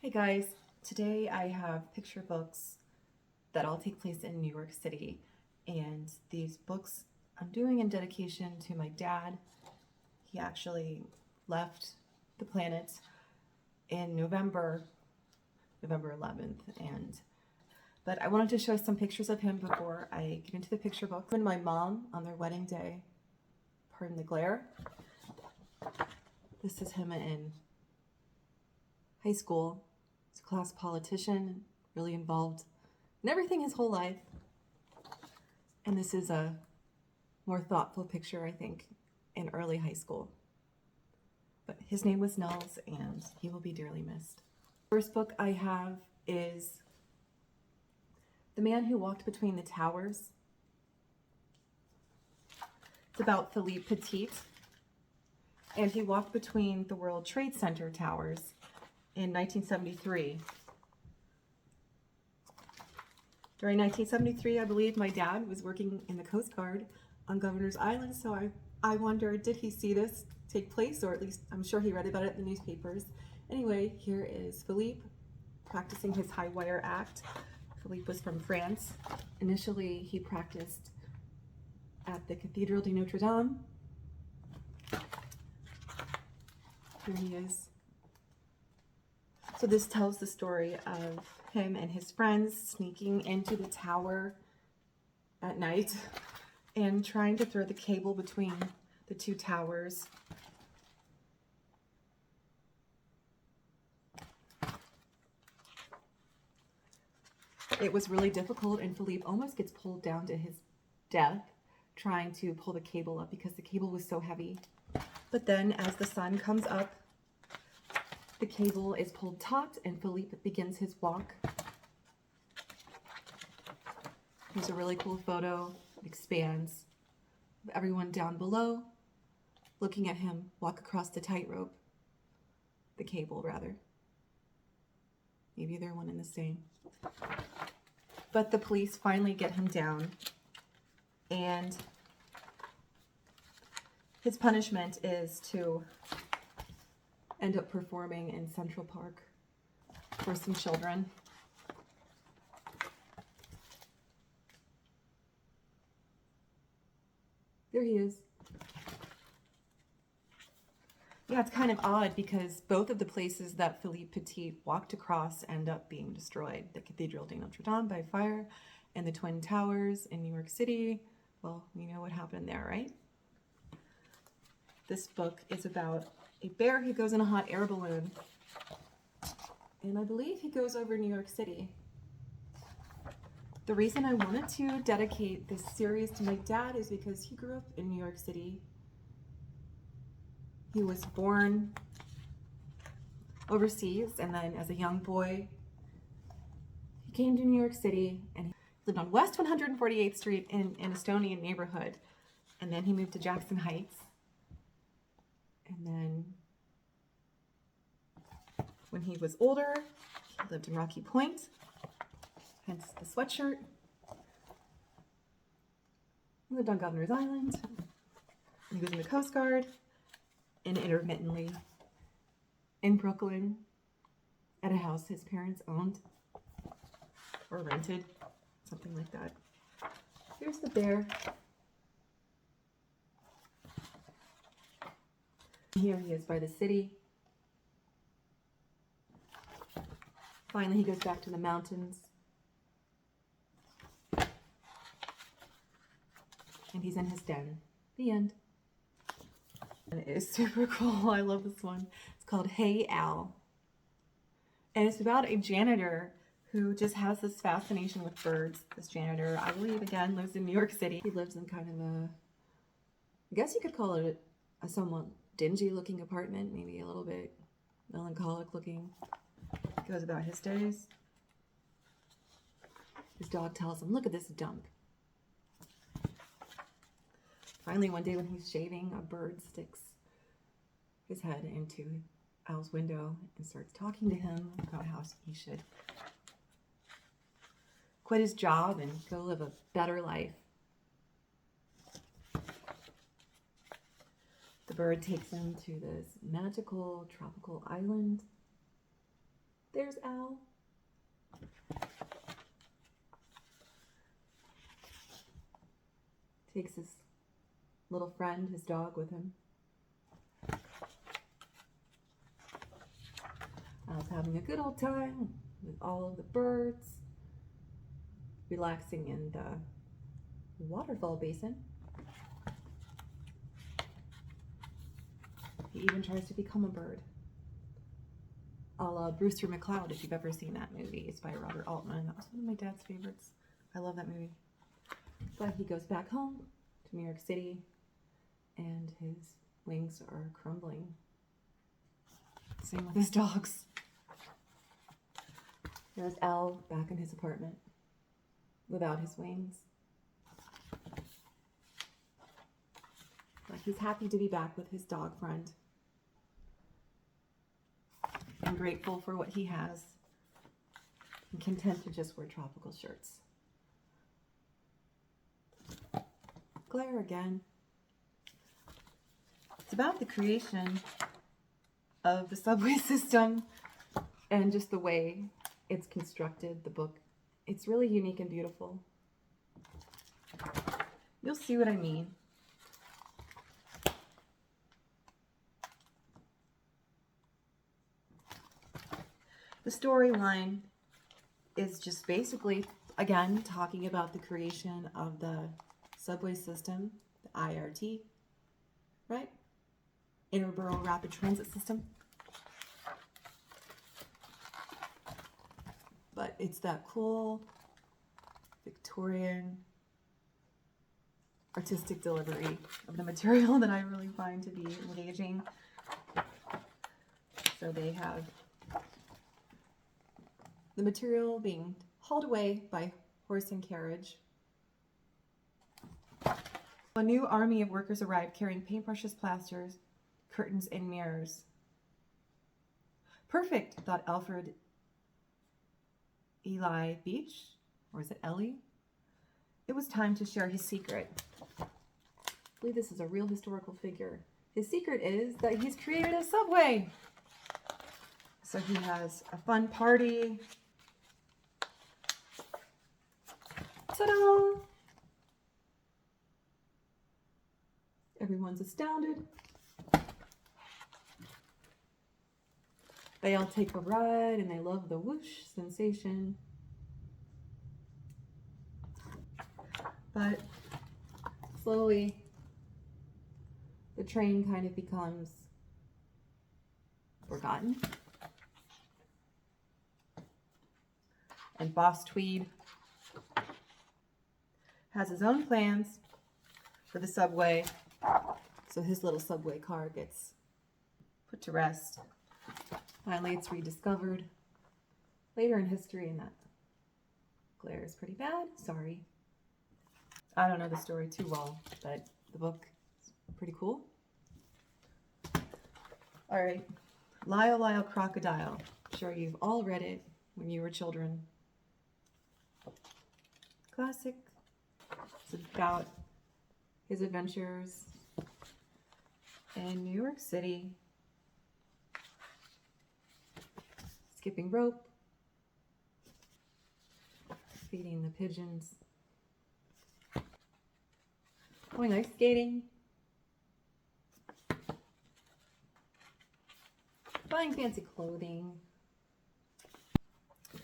Hey guys, today I have picture books that all take place in New York City, and these books I'm doing in dedication to my dad. He actually left the planet in November 11th, but I wanted to show some pictures of him before I get into the picture book. And my mom on their wedding day, pardon the glare. This is him in high school. He's a class politician, really involved in everything his whole life. And this is a more thoughtful picture, I think, in early high school. But his name was Nils, and he will be dearly missed. First book I have is The Man Who Walked Between the Towers. It's about Philippe Petit, and he walked between the World Trade Center towers in 1973. During 1973, I believe my dad was working in the Coast Guard on Governor's Island, so I wonder, did he see this take place, or at least I'm sure he read about it in the newspapers. Anyway, here is Philippe practicing his high wire act. Philippe was from France. Initially, he practiced at the Cathedral de Notre Dame. Here he is. So this tells the story of him and his friends sneaking into the tower at night and trying to throw the cable between the two towers. It was really difficult, and Philippe almost gets pulled down to his death trying to pull the cable up because the cable was so heavy. But then as the sun comes up, the cable is pulled taut and Philippe begins his walk. Here's a really cool photo. It expands of everyone down below looking at him walk across the tightrope. The cable, rather. Maybe they're one and the same. But the police finally get him down, and his punishment is to end up performing in Central Park for some children. There he is. Yeah, it's kind of odd because both of the places that Philippe Petit walked across end up being destroyed. The Cathedral de Notre Dame by fire and the Twin Towers in New York City. Well, we know what happened there, right? This book is about a bear who goes in a hot air balloon. And I believe he goes over New York City. The reason I wanted to dedicate this series to my dad is because he grew up in New York City. He was born overseas, and then as a young boy, he came to New York City, and he lived on West 148th Street in an Estonian neighborhood. And then he moved to Jackson Heights. And then when he was older, he lived in Rocky Point, hence the sweatshirt. He lived on Governor's Island. He was in the Coast Guard, and intermittently in Brooklyn at a house his parents owned or rented, something like that. Here's the bear. Here he is by the city. Finally, he goes back to the mountains. And he's in his den. The end. And it is super cool. I love this one. It's called Hey Al. And it's about a janitor who just has this fascination with birds. This janitor, I believe, again, lives in New York City. He lives in kind of a, I guess you could call it a somewhat dingy looking apartment, maybe a little bit melancholic looking. Goes about his days. His dog tells him, look at this dump. Finally, one day when he's shaving, a bird sticks his head into Al's window and starts talking to him about how he should quit his job and go live a better life. The bird takes him to this magical tropical island There's Al. Takes his little friend, his dog, with him. Al's having a good old time with all of the birds, relaxing in the waterfall basin. He even tries to become a bird, a la Brewster McCloud, if you've ever seen that movie. It's by Robert Altman. That was one of my dad's favorites. I love that movie. But he goes back home to New York City, and his wings are crumbling. Same with his dogs. There's Al back in his apartment without his wings. But he's happy to be back with his dog friend and grateful for what he has and content to just wear tropical shirts. Glare again. It's about the creation of the subway system and just the way it's constructed, the book. It's really unique and beautiful. You'll see what I mean. The storyline is just basically, again, talking about the creation of the subway system, the IRT, right? Interborough Rapid Transit System. But it's that cool Victorian artistic delivery of the material that I really find to be engaging. So they have the material being hauled away by horse and carriage. A new army of workers arrived carrying paintbrushes, plasters, curtains, and mirrors. Perfect, thought Alfred Eli Beach, or is it Ellie? It was time to share his secret. I believe this is a real historical figure. His secret is that he's created a subway. So he has a fun party. Ta-da! Everyone's astounded. They all take a ride and they love the whoosh sensation. But slowly, the train kind of becomes forgotten. And Boss Tweed has his own plans for the subway, so his little subway car gets put to rest. Finally, it's rediscovered later in history, and that glare is pretty bad. Sorry. I don't know the story too well, but the book is pretty cool. All right, Lyle, Crocodile. I'm sure you've all read it when you were children. Classic. It's about his adventures in New York City. Skipping rope. Feeding the pigeons. Going ice skating. Buying fancy clothing.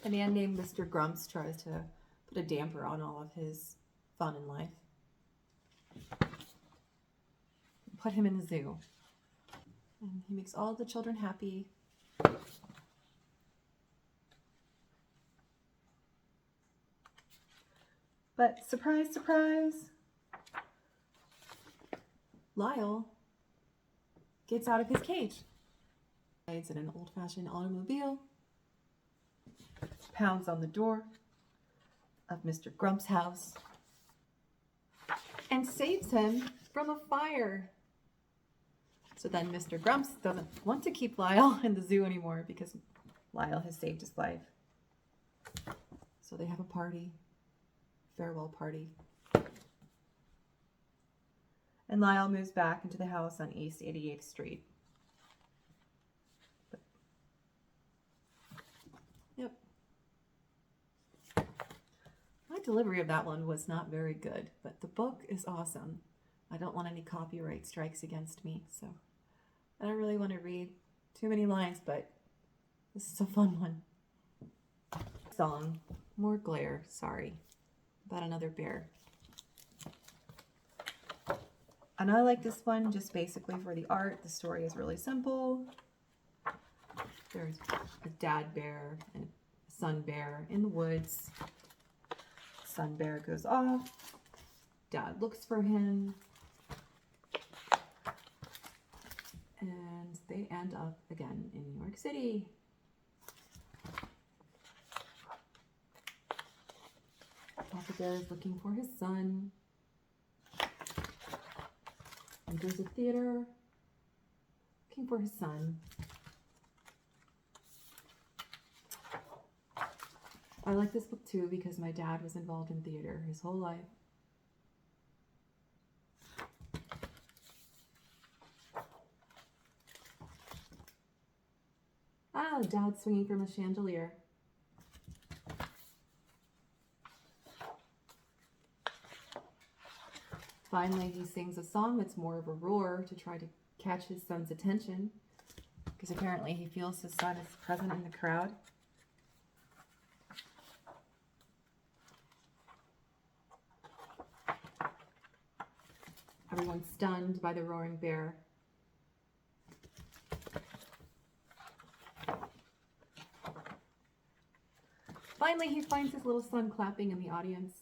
A man named Mr. Grumps tries to put a damper on all of his fun in life. Put him in the zoo. And he makes all the children happy. But surprise, surprise, Lyle gets out of his cage. Rides in an old-fashioned automobile. Pounds on the door of Mr. Grump's house and saves him from a fire. So then Mr. Grumps doesn't want to keep Lyle in the zoo anymore because Lyle has saved his life. So they have a party, farewell party. And Lyle moves back into the house on East 88th Street. Yep. My delivery of that one was not very good, but the book is awesome. I don't want any copyright strikes against me, so I don't really want to read too many lines, but this is a fun one. Song, more glare, sorry, about another bear. And I like this one just basically for the art. The story is really simple. There's a dad bear and a son bear in the woods. Son bear goes off. Dad looks for him. And they end up again in New York City. Papa Bear is looking for his son. Enters a theater, looking for his son. I like this book too because my dad was involved in theater his whole life. Ah, Dad swinging from a chandelier. Finally, he sings a song that's more of a roar to try to catch his son's attention, because apparently he feels his son is present in the crowd. Everyone's stunned by the roaring bear. Finally, he finds his little son clapping in the audience,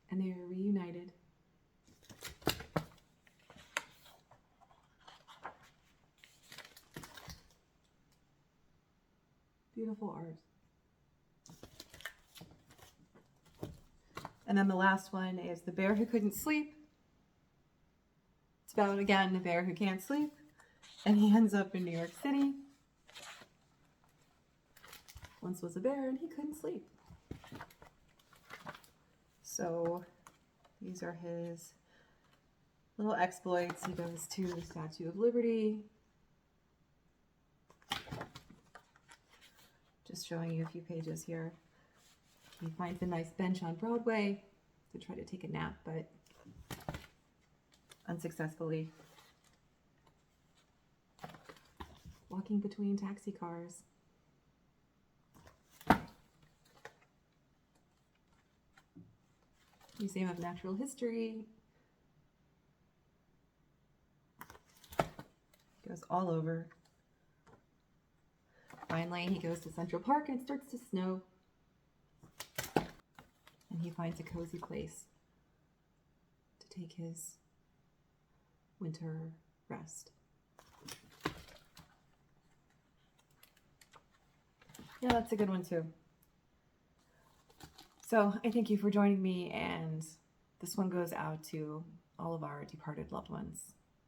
and they are reunited. Beautiful art. And then the last one is The Bear Who Couldn't Sleep. It's about, again, the bear who can't sleep, and he ends up in New York City. Once was a bear and he couldn't sleep. So these are his little exploits. He goes to the Statue of Liberty. Just showing you a few pages here. He finds a nice bench on Broadway to try to take a nap, but unsuccessfully. Walking between taxi cars. Museum of Natural History. Goes all over. Finally, he goes to Central Park and it starts to snow. And he finds a cozy place to take his winter rest. Yeah, that's a good one too. So I thank you for joining me, and this one goes out to all of our departed loved ones.